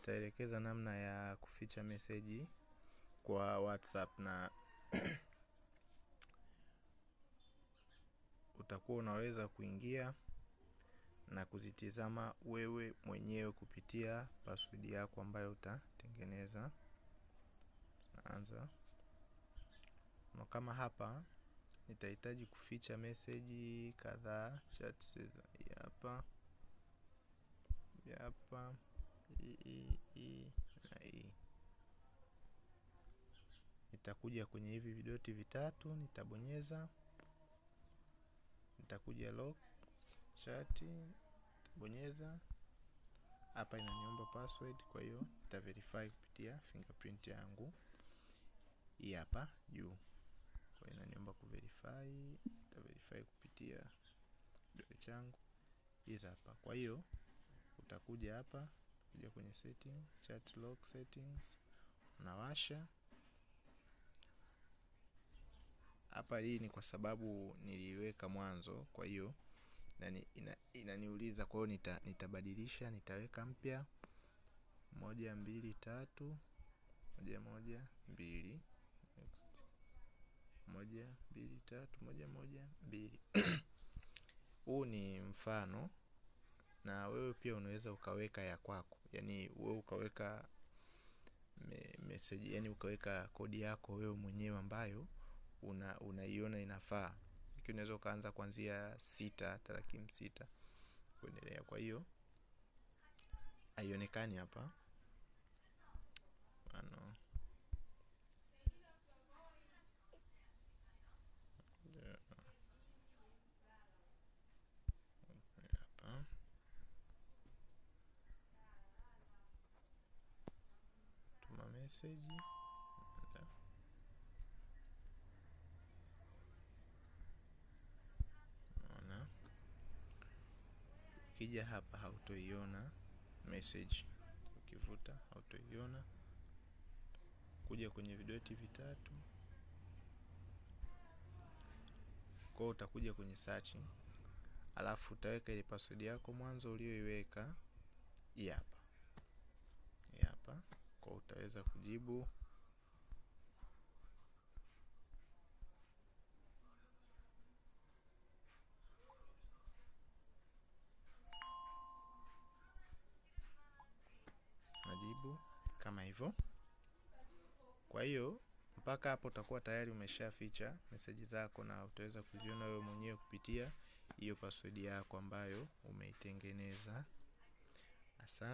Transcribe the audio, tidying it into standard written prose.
nitaelekeza namna ya kuficha message kwa WhatsApp, na utakuwa unaweza kuingia na kuzitizama wewe mwenyewe kupitia password yako ambayo utatengeneza. Naanza. Na kama hapa nitahitaji kuficha message kadhaa, chats hapa. Hapa na hii. Nitakuja kwenye hivi vidoti vitatu, nitabonyeza. Nitakuja lock chat, nitabonyeza. Hapa inaniomba password, kwa hiyo nita verify kupitia fingerprint yangu. Hii hapa juu. Kwa hiyo inaniomba ku verify, nita verify kupitia kidole changu. Hizi hapa. Kwa hiyo utakuja hapa, kuja kwenye setting, chat lock settings, unawasha. Hapa hii ni kwa sababu niliweka mwanzo, kwa hiyo inaniuliza, kwa hiyo nitabadilisha, nitaweka mpya 1 2 3 1 1 2 next 1 2 3 1 1 2. Huu ni mfano, na wewe pia unaweza ukaweka ya kwako. Yaani wewe ukaweka message, yani ukaweka kodi yako wewe mwenyewe ambayo unaiona inafaa. Unaweza ukaanza kuanzia 6, tarakimu 6 kuendelea. Kwa hiyo haionekani hapa. Hapa tuma message. Ukija hapa hautoiona message, ukivuta hautoiona. Kuja kwenye vidoti vitatu, kwa utakuja kwenye searching, alafu utaweka ile password yako mwanzo ulioiweka. Hii hapa. Hii hapa. Kwa utaweza kujibu. Majibu kama hivyo. Kwa hiyo mpaka hapo utakuwa tayari umeshaficha message zako, na utaweza kuziona wewe mwenyewe kupitia hiyo password yako ambayo umeitengeneza. Asante.